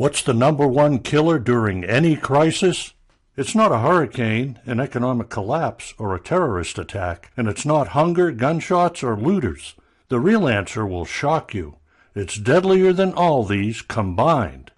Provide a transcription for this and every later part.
What's the number one killer during any crisis? It's not a hurricane, an economic collapse, or a terrorist attack, and it's not hunger, gunshots, or looters. The real answer will shock you. It's deadlier than all these combined.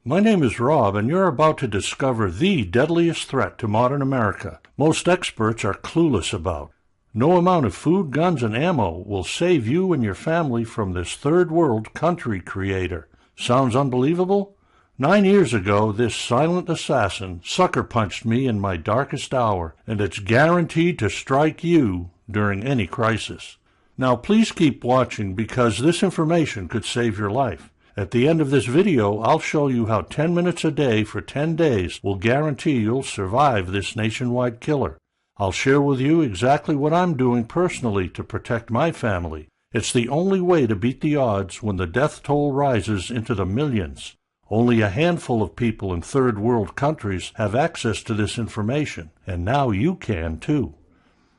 My name is Rob, and you're about to discover the deadliest threat to modern America most experts are clueless about. No amount of food, guns, and ammo will save you and your family from this third-world country creator. Sounds unbelievable? 9 years ago, this silent assassin sucker-punched me in my darkest hour, and it's guaranteed to strike you during any crisis. Now, please keep watching because this information could save your life. At the end of this video, I'll show you how 10 minutes a day for 10 days will guarantee you'll survive this nationwide killer. I'll share with you exactly what I'm doing personally to protect my family. It's the only way to beat the odds when the death toll rises into the millions. Only a handful of people in third world countries have access to this information, and now you can too.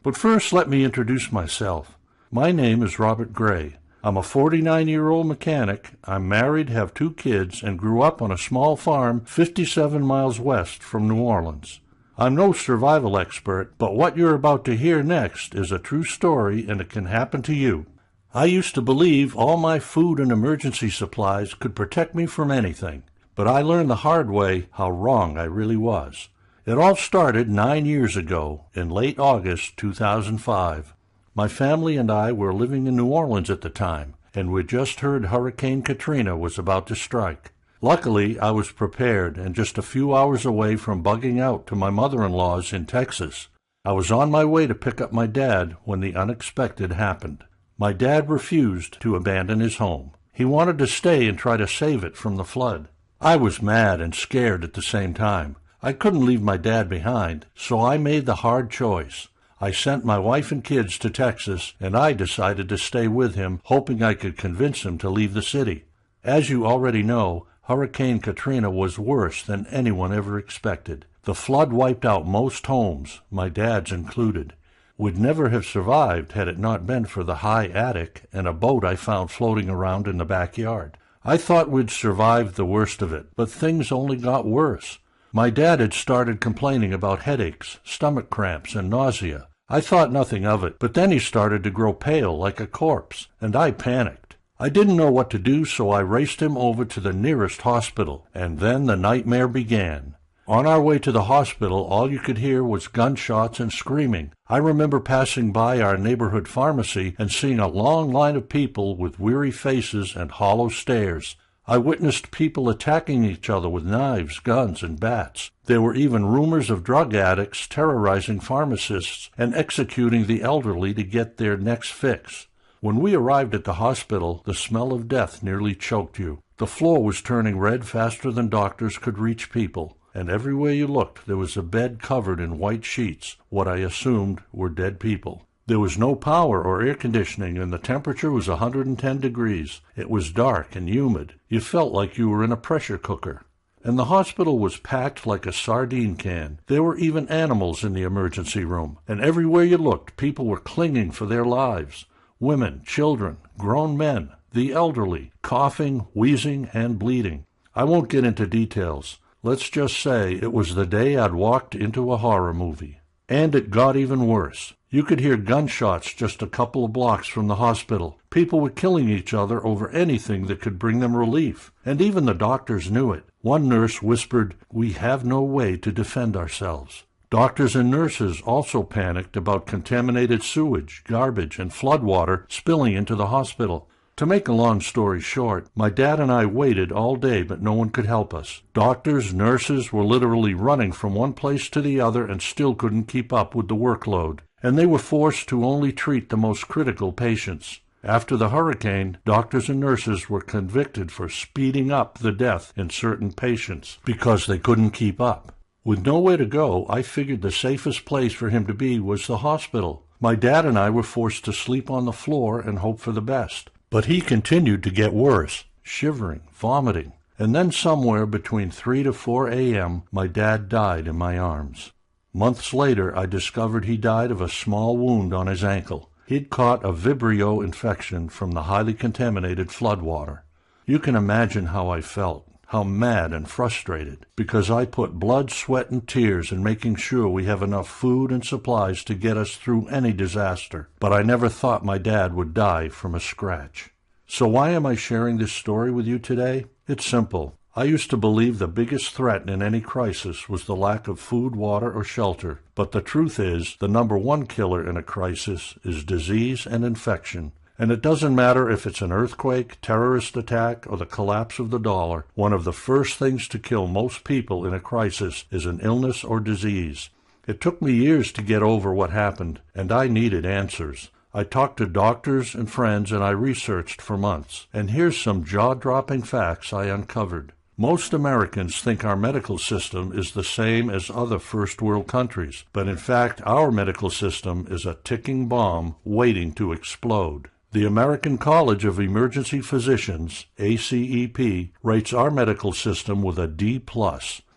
But first, let me introduce myself. My name is Robert Gray. I'm a 49-year-old mechanic. I'm married, have 2 kids, and grew up on a small farm 57 miles west from New Orleans. I'm no survival expert, but what you're about to hear next is a true story, and it can happen to you. I used to believe all my food and emergency supplies could protect me from anything, but I learned the hard way how wrong I really was. It all started 9 years ago, in late August 2005. My family and I were living in New Orleans at the time, and we'd just heard Hurricane Katrina was about to strike. Luckily, I was prepared and just a few hours away from bugging out to my mother-in-law's in Texas. I was on my way to pick up my dad when the unexpected happened. My dad refused to abandon his home. He wanted to stay and try to save it from the flood. I was mad and scared at the same time. I couldn't leave my dad behind, so I made the hard choice. I sent my wife and kids to Texas, and I decided to stay with him, hoping I could convince him to leave the city. As you already know, Hurricane Katrina was worse than anyone ever expected. The flood wiped out most homes, my dad's included. We'd never have survived had it not been for the high attic and a boat I found floating around in the backyard. I thought we'd survived the worst of it, but things only got worse. My dad had started complaining about headaches, stomach cramps, and nausea. I thought nothing of it, but then he started to grow pale like a corpse, and I panicked. I didn't know what to do, so I raced him over to the nearest hospital, and then the nightmare began. On our way to the hospital, all you could hear was gunshots and screaming. I remember passing by our neighborhood pharmacy and seeing a long line of people with weary faces and hollow stares. I witnessed people attacking each other with knives, guns, and bats. There were even rumors of drug addicts terrorizing pharmacists and executing the elderly to get their next fix. When we arrived at the hospital, the smell of death nearly choked you. The floor was turning red faster than doctors could reach people, and everywhere you looked there was a bed covered in white sheets, what I assumed were dead people. There was no power or air conditioning, and the temperature was 110 degrees. It was dark and humid. You felt like you were in a pressure cooker. And the hospital was packed like a sardine can. There were even animals in the emergency room, and everywhere you looked, people were clinging for their lives. Women, children, grown men, the elderly, coughing, wheezing, and bleeding. I won't get into details. Let's just say it was the day I'd walked into a horror movie. And it got even worse. You could hear gunshots just a couple of blocks from the hospital. People were killing each other over anything that could bring them relief. And even the doctors knew it. One nurse whispered, "We have no way to defend ourselves." Doctors and nurses also panicked about contaminated sewage, garbage, and floodwater spilling into the hospital. To make a long story short, my dad and I waited all day, but no one could help us. Doctors, nurses were literally running from one place to the other and still couldn't keep up with the workload. And they were forced to only treat the most critical patients. After the hurricane, doctors and nurses were convicted for speeding up the death in certain patients because they couldn't keep up. With nowhere to go, I figured the safest place for him to be was the hospital. My dad and I were forced to sleep on the floor and hope for the best. But he continued to get worse, shivering, vomiting. And then somewhere between 3 to 4 a.m., my dad died in my arms. Months later, I discovered he died of a small wound on his ankle. He'd caught a Vibrio infection from the highly contaminated floodwater. You can imagine how I felt. how mad and frustrated, because I put blood, sweat, and tears in making sure we have enough food and supplies to get us through any disaster, but I never thought my dad would die from a scratch. So why am I sharing this story with you today? It's simple. I used to believe the biggest threat in any crisis was the lack of food, water, or shelter, but the truth is the number one killer in a crisis is disease and infection. And it doesn't matter if it's an earthquake, terrorist attack, or the collapse of the dollar, one of the first things to kill most people in a crisis is an illness or disease. It took me years to get over what happened, and I needed answers. I talked to doctors and friends, and I researched for months. And here's some jaw-dropping facts I uncovered. Most Americans think our medical system is the same as other first world countries, but in fact our medical system is a ticking bomb waiting to explode. The American College of Emergency Physicians, ACEP, rates our medical system with a D+,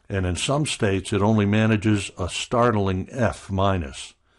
and in some states it only manages a startling F-.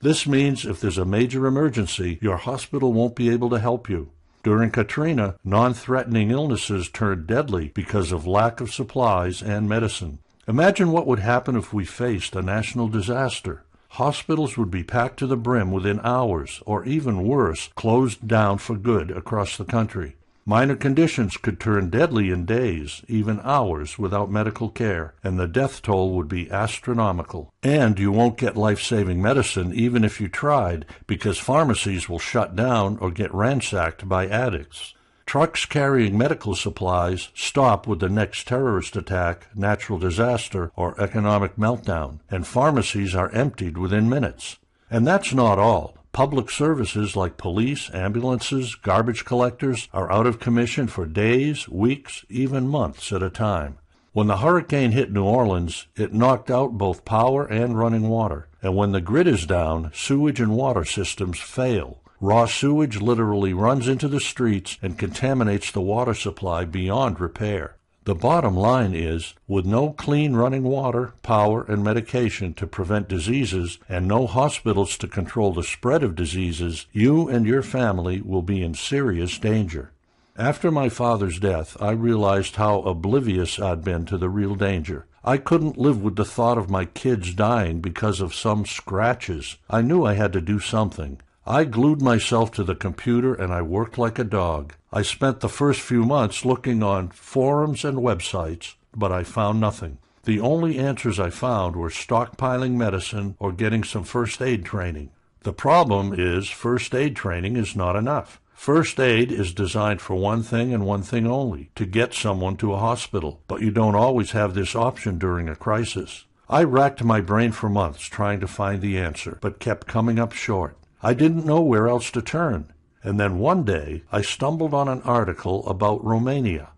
This means if there's a major emergency, your hospital won't be able to help you. During Katrina, non-threatening illnesses turned deadly because of lack of supplies and medicine. Imagine what would happen if we faced a national disaster. Hospitals would be packed to the brim within hours, or even worse, closed down for good across the country. Minor conditions could turn deadly in days, even hours, without medical care, and the death toll would be astronomical. And you won't get life-saving medicine even if you tried, because pharmacies will shut down or get ransacked by addicts. Trucks carrying medical supplies stop with the next terrorist attack, natural disaster, or economic meltdown, and pharmacies are emptied within minutes. And that's not all. Public services like police, ambulances, garbage collectors are out of commission for days, weeks, even months at a time. When the hurricane hit New Orleans, it knocked out both power and running water. And when the grid is down, sewage and water systems fail. Raw sewage literally runs into the streets and contaminates the water supply beyond repair. The bottom line is, with no clean running water, power, and medication to prevent diseases, and no hospitals to control the spread of diseases, you and your family will be in serious danger. After my father's death, I realized how oblivious I'd been to the real danger. I couldn't live with the thought of my kids dying because of some scratches. I knew I had to do something. I glued myself to the computer and I worked like a dog. I spent the first few months looking on forums and websites, but I found nothing. The only answers I found were stockpiling medicine or getting some first aid training. The problem is first aid training is not enough. First aid is designed for one thing and one thing only, to get someone to a hospital, but you don't always have this option during a crisis. I racked my brain for months trying to find the answer, but kept coming up short. I didn't know where else to turn. And then one day, I stumbled on an article about Romania.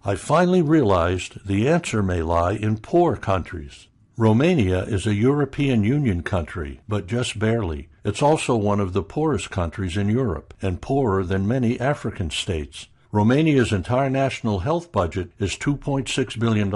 I finally realized the answer may lie in poor countries. Romania is a European Union country, but just barely. It's also one of the poorest countries in Europe, and poorer than many African states. Romania's entire national health budget is $2.6 billion,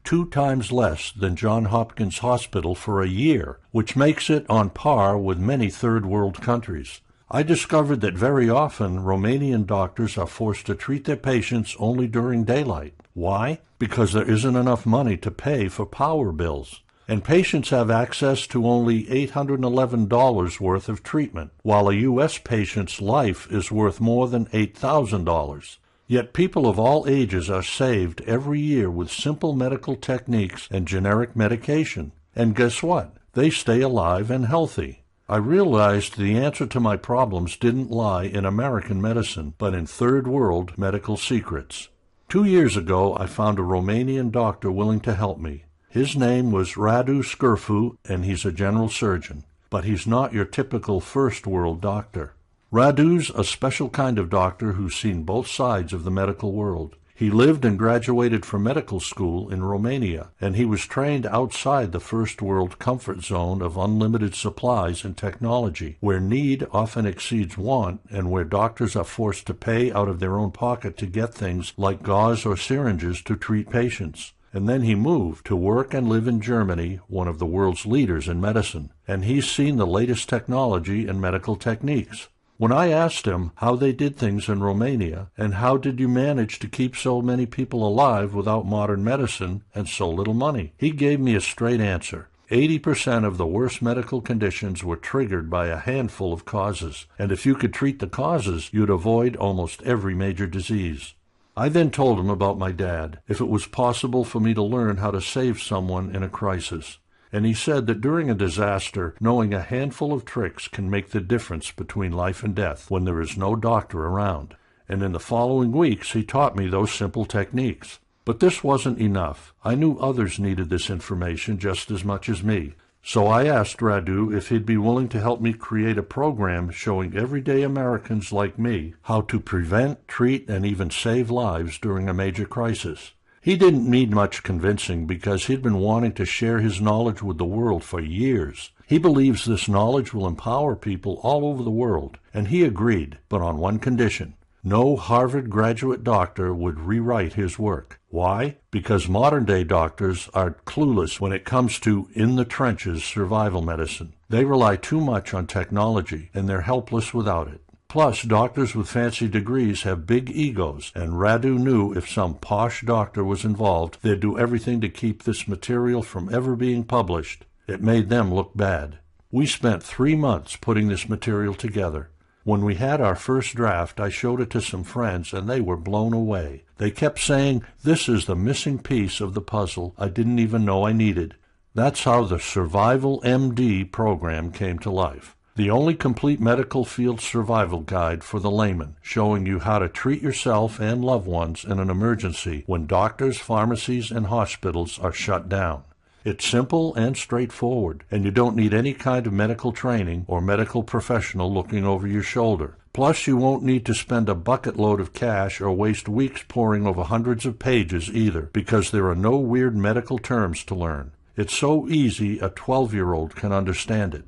2 times less than Johns Hopkins Hospital for a year, which makes it on par with many third-world countries. I discovered that very often Romanian doctors are forced to treat their patients only during daylight. Why? Because there isn't enough money to pay for power bills. And patients have access to only $811 worth of treatment, while a U.S. patient's life is worth more than $8,000. Yet people of all ages are saved every year with simple medical techniques and generic medication. And guess what? They stay alive and healthy. I realized the answer to my problems didn't lie in American medicine, but in third-world medical secrets. 2 years ago, I found a Romanian doctor willing to help me. His name was Radu Scurfu, and he's a general surgeon. But he's not your typical first-world doctor. Radu's a special kind of doctor who's seen both sides of the medical world. He lived and graduated from medical school in Romania, and he was trained outside the first-world comfort zone of unlimited supplies and technology, where need often exceeds want and where doctors are forced to pay out of their own pocket to get things like gauze or syringes to treat patients. And then he moved to work and live in Germany, one of the world's leaders in medicine, and he's seen the latest technology and medical techniques. When I asked him how they did things in Romania and how did you manage to keep so many people alive without modern medicine and so little money, he gave me a straight answer. 80% of the worst medical conditions were triggered by a handful of causes, and if you could treat the causes, you'd avoid almost every major disease. I then told him about my dad, if it was possible for me to learn how to save someone in a crisis. And he said that during a disaster, knowing a handful of tricks can make the difference between life and death when there is no doctor around. And in the following weeks, he taught me those simple techniques. But this wasn't enough. I knew others needed this information just as much as me. So I asked Radu if he'd be willing to help me create a program showing everyday Americans like me how to prevent, treat, and even save lives during a major crisis. He didn't need much convincing because he'd been wanting to share his knowledge with the world for years. He believes this knowledge will empower people all over the world, and he agreed, but on one condition. No Harvard graduate doctor would rewrite his work. Why? Because modern-day doctors are clueless when it comes to in-the-trenches survival medicine. They rely too much on technology, and they're helpless without it. Plus, doctors with fancy degrees have big egos, and Radu knew if some posh doctor was involved, they'd do everything to keep this material from ever being published. It made them look bad. We spent 3 months putting this material together. When we had our first draft, I showed it to some friends, and they were blown away. They kept saying, "This is the missing piece of the puzzle I didn't even know I needed." That's how the SurvivalMD program came to life. The only complete medical field survival guide for the layman, showing you how to treat yourself and loved ones in an emergency when doctors, pharmacies, and hospitals are shut down. It's simple and straightforward, and you don't need any kind of medical training or medical professional looking over your shoulder. Plus, you won't need to spend a bucket load of cash or waste weeks poring over hundreds of pages either, because there are no weird medical terms to learn. It's so easy a 12-year-old can understand it.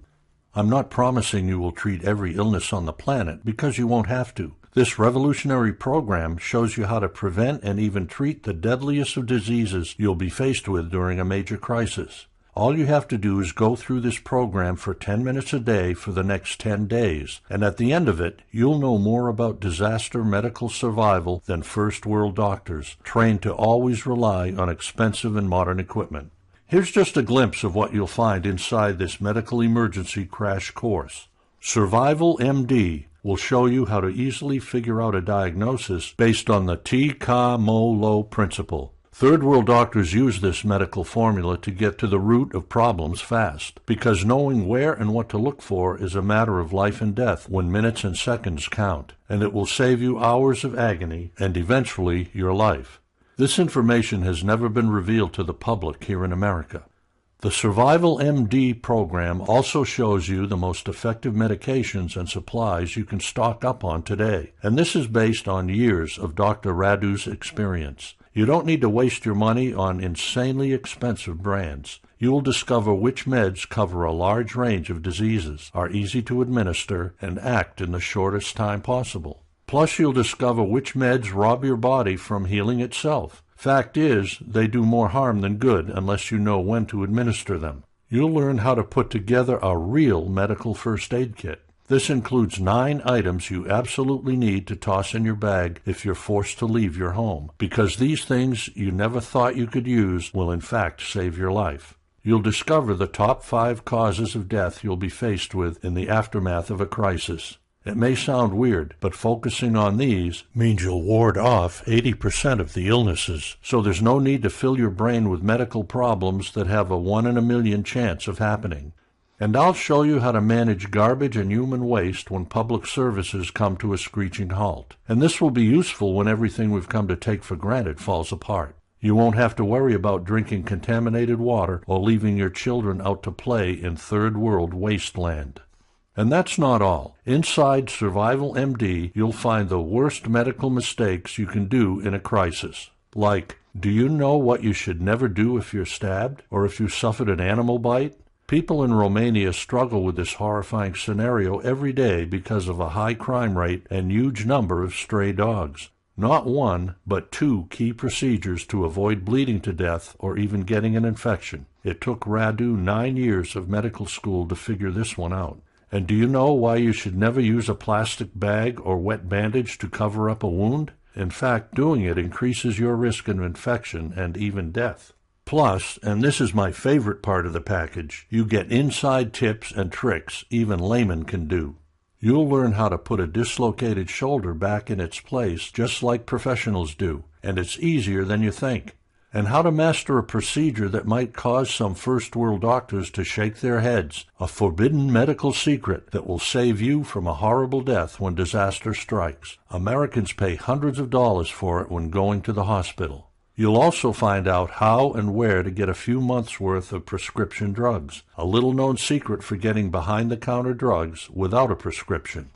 I'm not promising you will treat every illness on the planet, because you won't have to. This revolutionary program shows you how to prevent and even treat the deadliest of diseases you'll be faced with during a major crisis. All you have to do is go through this program for 10 minutes a day for the next 10 days, and at the end of it, you'll know more about disaster medical survival than first-world doctors, trained to always rely on expensive and modern equipment. Here's just a glimpse of what you'll find inside this medical emergency crash course. SurvivalMD will show you how to easily figure out a diagnosis based on the T-Ka-Mo-Lo principle. Third world doctors use this medical formula to get to the root of problems fast, because knowing where and what to look for is a matter of life and death when minutes and seconds count, and it will save you hours of agony and eventually your life. This information has never been revealed to the public here in America. The SurvivalMD program also shows you the most effective medications and supplies you can stock up on today, and this is based on years of Dr. Radu's experience. You don't need to waste your money on insanely expensive brands. You will discover which meds cover a large range of diseases, are easy to administer, and act in the shortest time possible. Plus, you'll discover which meds rob your body from healing itself. Fact is, they do more harm than good unless you know when to administer them. You'll learn how to put together a real medical first aid kit. This includes 9 items you absolutely need to toss in your bag if you're forced to leave your home, because these things you never thought you could use will in fact save your life. You'll discover the top 5 causes of death you'll be faced with in the aftermath of a crisis. It may sound weird, but focusing on these means you'll ward off 80% of the illnesses, so there's no need to fill your brain with medical problems that have a 1 in a million chance of happening. And I'll show you how to manage garbage and human waste when public services come to a screeching halt. And this will be useful when everything we've come to take for granted falls apart. You won't have to worry about drinking contaminated water or leaving your children out to play in third world wasteland. And that's not all. Inside SurvivalMD, you'll find the worst medical mistakes you can do in a crisis. Like, do you know what you should never do if you're stabbed, or if you suffered an animal bite? People in Romania struggle with this horrifying scenario every day because of a high crime rate and huge number of stray dogs. Not 1, but 2 key procedures to avoid bleeding to death or even getting an infection. It took Radu 9 years of medical school to figure this one out. And do you know why you should never use a plastic bag or wet bandage to cover up a wound? In fact, doing it increases your risk of infection and even death. Plus, and this is my favorite part of the package, you get inside tips and tricks even laymen can do. You'll learn how to put a dislocated shoulder back in its place just like professionals do, and it's easier than you think. And how to master a procedure that might cause some first-world doctors to shake their heads, a forbidden medical secret that will save you from a horrible death when disaster strikes. Americans pay hundreds of dollars for it when going to the hospital. You'll also find out how and where to get a few months' worth of prescription drugs, a little-known secret for getting behind-the-counter drugs without a prescription.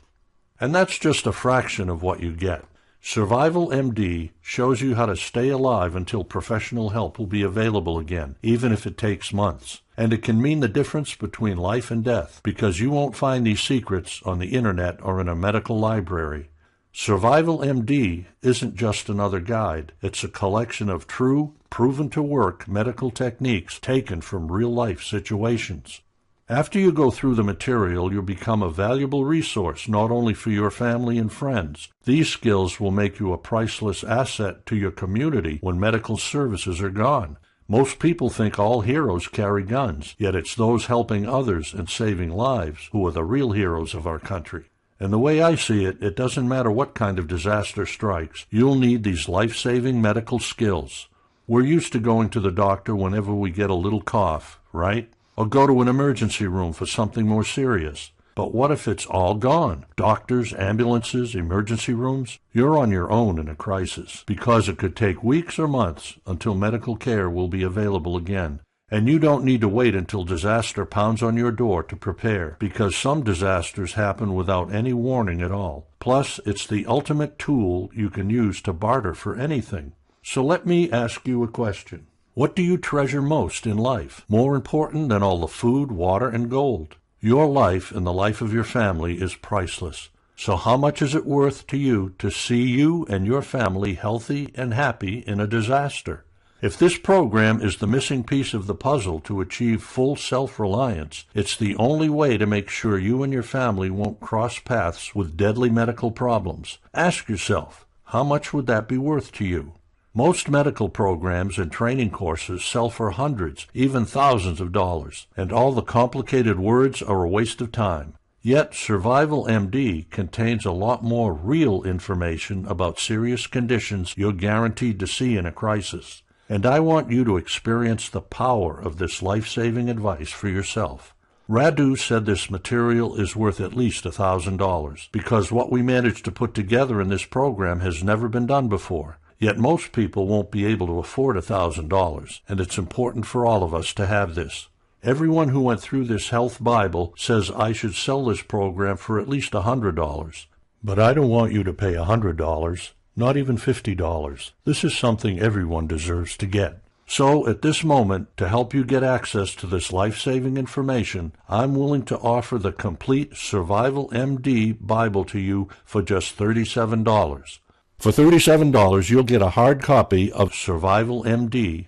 And that's just a fraction of what you get. SurvivalMD shows you how to stay alive until professional help will be available again, even if it takes months. And it can mean the difference between life and death, because you won't find these secrets on the internet or in a medical library. SurvivalMD isn't just another guide. It's a collection of true, proven-to-work medical techniques taken from real-life situations. After you go through the material, you'll become a valuable resource not only for your family and friends. These skills will make you a priceless asset to your community when medical services are gone. Most people think all heroes carry guns, yet it's those helping others and saving lives who are the real heroes of our country. And the way I see it, it doesn't matter what kind of disaster strikes, you'll need these life-saving medical skills. We're used to going to the doctor whenever we get a little cough, right? Or go to an emergency room for something more serious. But what if it's all gone? Doctors, ambulances, emergency rooms? You're on your own in a crisis, because it could take weeks or months until medical care will be available again. And you don't need to wait until disaster pounds on your door to prepare, because some disasters happen without any warning at all. Plus, it's the ultimate tool you can use to barter for anything. So let me ask you a question. What do you treasure most in life, more important than all the food, water, and gold? Your life and the life of your family is priceless. So how much is it worth to you to see you and your family healthy and happy in a disaster? If this program is the missing piece of the puzzle to achieve full self-reliance, it's the only way to make sure you and your family won't cross paths with deadly medical problems. Ask yourself, how much would that be worth to you? Most medical programs and training courses sell for hundreds, even thousands of dollars, and all the complicated words are a waste of time. Yet SurvivalMD contains a lot more real information about serious conditions you're guaranteed to see in a crisis. And I want you to experience the power of this life-saving advice for yourself. Radu said this material is worth at least $1,000, because what we managed to put together in this program has never been done before. Yet most people won't be able to afford $1,000, and it's important for all of us to have this. Everyone who went through this health Bible says I should sell this program for at least $100. But I don't want you to pay $100, not even $50. This is something everyone deserves to get. So, at this moment, to help you get access to this life-saving information, I'm willing to offer the complete SurvivalMD Bible to you for just $37. For $37, you'll get a hard copy of SurvivalMD.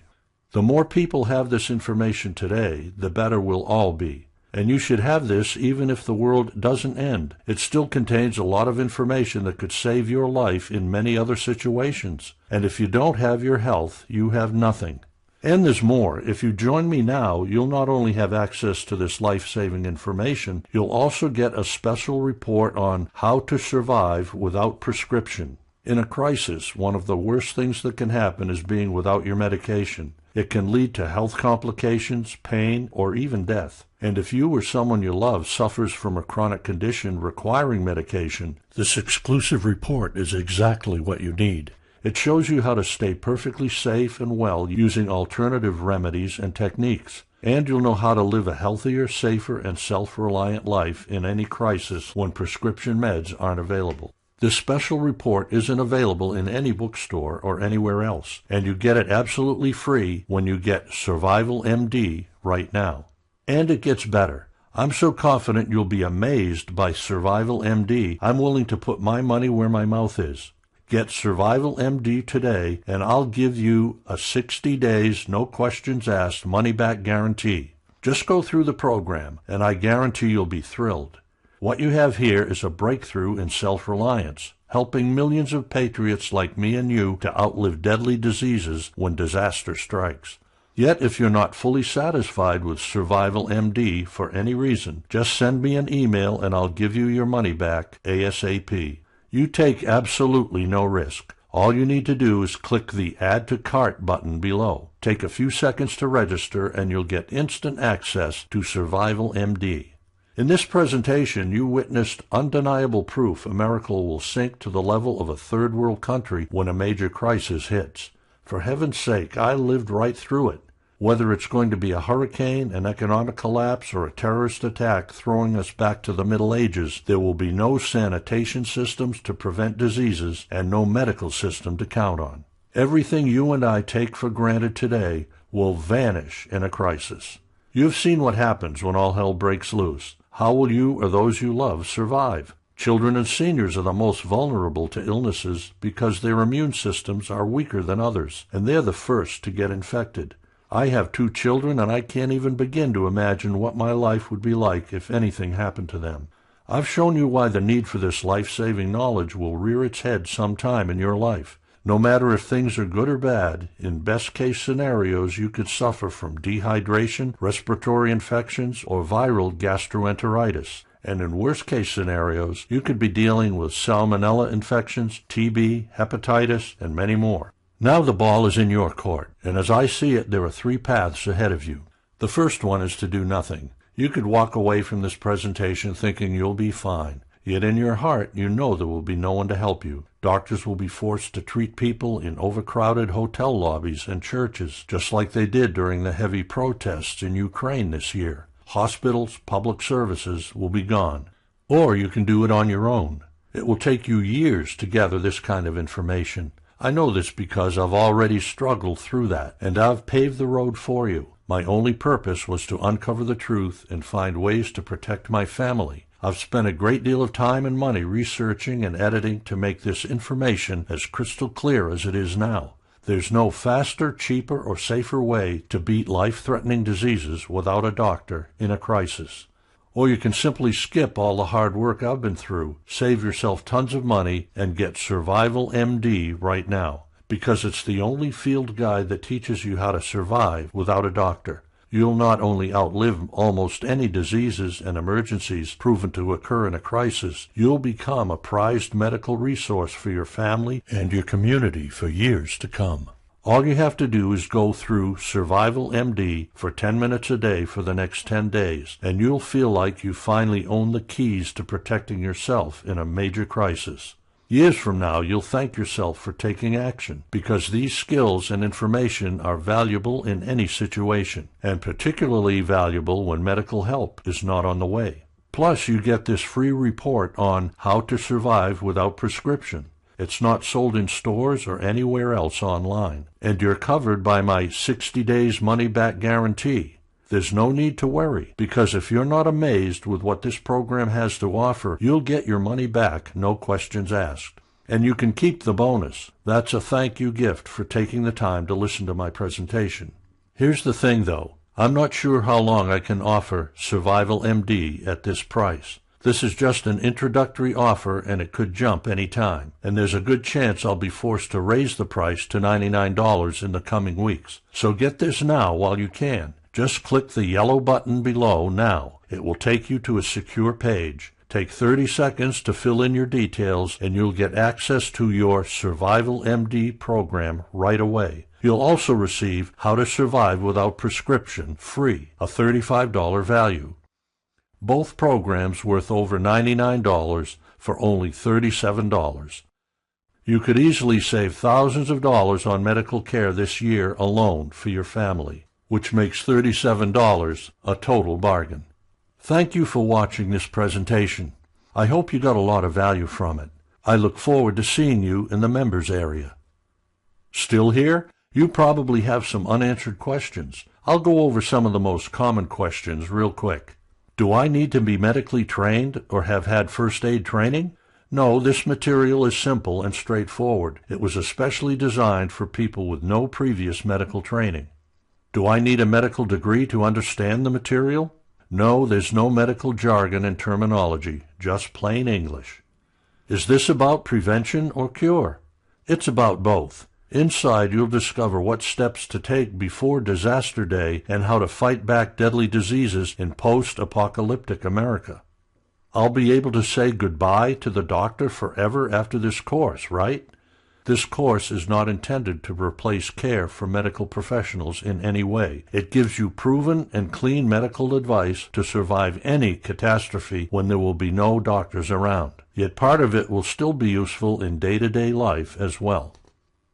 The more people have this information today, the better we'll all be. And you should have this even if the world doesn't end. It still contains a lot of information that could save your life in many other situations. And if you don't have your health, you have nothing. And there's more. If you join me now, you'll not only have access to this life-saving information, you'll also get a special report on how to survive without prescription. In a crisis, one of the worst things that can happen is being without your medication. It can lead to health complications, pain, or even death. And if you or someone you love suffers from a chronic condition requiring medication, this exclusive report is exactly what you need. It shows you how to stay perfectly safe and well using alternative remedies and techniques. And you'll know how to live a healthier, safer, and self-reliant life in any crisis when prescription meds aren't available. This special report isn't available in any bookstore or anywhere else, and you get it absolutely free when you get SurvivalMD right now. And it gets better. I'm so confident you'll be amazed by SurvivalMD, I'm willing to put my money where my mouth is. Get SurvivalMD today, and I'll give you a 60 days, no questions asked, money-back guarantee. Just go through the program, and I guarantee you'll be thrilled. What you have here is a breakthrough in self-reliance, helping millions of patriots like me and you to outlive deadly diseases when disaster strikes. Yet if you're not fully satisfied with SurvivalMD for any reason, just send me an email and I'll give you your money back ASAP. You take absolutely no risk. All you need to do is click the Add to Cart button below. Take a few seconds to register and you'll get instant access to SurvivalMD. In this presentation, you witnessed undeniable proof America will sink to the level of a third world country when a major crisis hits. For heaven's sake, I lived right through it. Whether it's going to be a hurricane, an economic collapse, or a terrorist attack throwing us back to the Middle Ages, there will be no sanitation systems to prevent diseases and no medical system to count on. Everything you and I take for granted today will vanish in a crisis. You've seen what happens when all hell breaks loose. How will you or those you love survive? Children and seniors are the most vulnerable to illnesses because their immune systems are weaker than others, and they're the first to get infected. I have 2 children, and I can't even begin to imagine what my life would be like if anything happened to them. I've shown you why the need for this life-saving knowledge will rear its head sometime in your life. No matter if things are good or bad, in best-case scenarios you could suffer from dehydration, respiratory infections, or viral gastroenteritis. And in worst-case scenarios, you could be dealing with salmonella infections, TB, hepatitis, and many more. Now the ball is in your court, and as I see it, there are 3 paths ahead of you. The first one is to do nothing. You could walk away from this presentation thinking you'll be fine. Yet in your heart, you know there will be no one to help you. Doctors will be forced to treat people in overcrowded hotel lobbies and churches, just like they did during the heavy protests in Ukraine this year. Hospitals, public services will be gone. Or you can do it on your own. It will take you years to gather this kind of information. I know this because I've already struggled through that, and I've paved the road for you. My only purpose was to uncover the truth and find ways to protect my family. I've spent a great deal of time and money researching and editing to make this information as crystal clear as it is now. There's no faster, cheaper, or safer way to beat life-threatening diseases without a doctor in a crisis. Or you can simply skip all the hard work I've been through, save yourself tons of money, and get SurvivalMD right now, because it's the only field guide that teaches you how to survive without a doctor. You'll not only outlive almost any diseases and emergencies proven to occur in a crisis, you'll become a prized medical resource for your family and your community for years to come. All you have to do is go through SurvivalMD for 10 minutes a day for the next 10 days, and you'll feel like you finally own the keys to protecting yourself in a major crisis. Years from now, you'll thank yourself for taking action, because these skills and information are valuable in any situation, and particularly valuable when medical help is not on the way. Plus, you get this free report on how to survive without prescription. It's not sold in stores or anywhere else online. And you're covered by my 60 days money-back guarantee. There's no need to worry, because if you're not amazed with what this program has to offer, you'll get your money back, no questions asked. And you can keep the bonus. That's a thank you gift for taking the time to listen to my presentation. Here's the thing, though. I'm not sure how long I can offer SurvivalMD at this price. This is just an introductory offer, and it could jump any time. And there's a good chance I'll be forced to raise the price to $99 in the coming weeks. So get this now while you can. Just click the yellow button below now. It will take you to a secure page. Take 30 seconds to fill in your details, and you'll get access to your SurvivalMD program right away. You'll also receive How to Survive Without Prescription free, a $35 value. Both programs worth over $99 for only $37. You could easily save thousands of dollars on medical care this year alone for your family, which makes $37 a total bargain. Thank you for watching this presentation. I hope you got a lot of value from it. I look forward to seeing you in the members area. Still here? You probably have some unanswered questions. I'll go over some of the most common questions real quick. Do I need to be medically trained or have had first aid training? No, this material is simple and straightforward. It was especially designed for people with no previous medical training. Do I need a medical degree to understand the material? No, there's no medical jargon and terminology, just plain English. Is this about prevention or cure? It's about both. Inside, you'll discover what steps to take before disaster day and how to fight back deadly diseases in post-apocalyptic America. I'll be able to say goodbye to the doctor forever after this course, right? This course is not intended to replace care for medical professionals in any way. It gives you proven and clean medical advice to survive any catastrophe when there will be no doctors around. Yet part of it will still be useful in day-to-day life as well.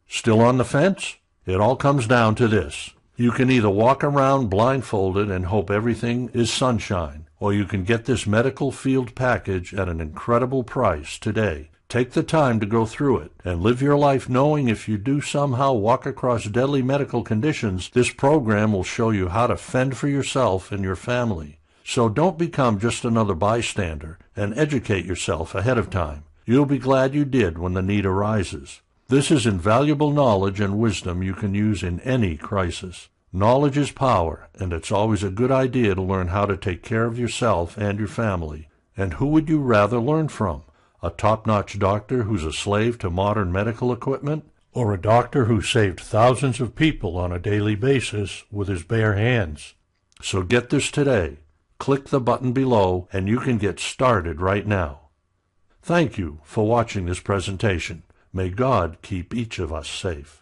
Still on the fence? It all comes down to this. You can either walk around blindfolded and hope everything is sunshine, or you can get this medical field package at an incredible price today. Take the time to go through it and live your life knowing if you do somehow walk across deadly medical conditions, this program will show you how to fend for yourself and your family. So don't become just another bystander and educate yourself ahead of time. You'll be glad you did when the need arises. This is invaluable knowledge and wisdom you can use in any crisis. Knowledge is power, and it's always a good idea to learn how to take care of yourself and your family. And who would you rather learn from? A top-notch doctor who's a slave to modern medical equipment? Or a doctor who saved thousands of people on a daily basis with his bare hands? So get this today. Click the button below and you can get started right now. Thank you for watching this presentation. May God keep each of us safe.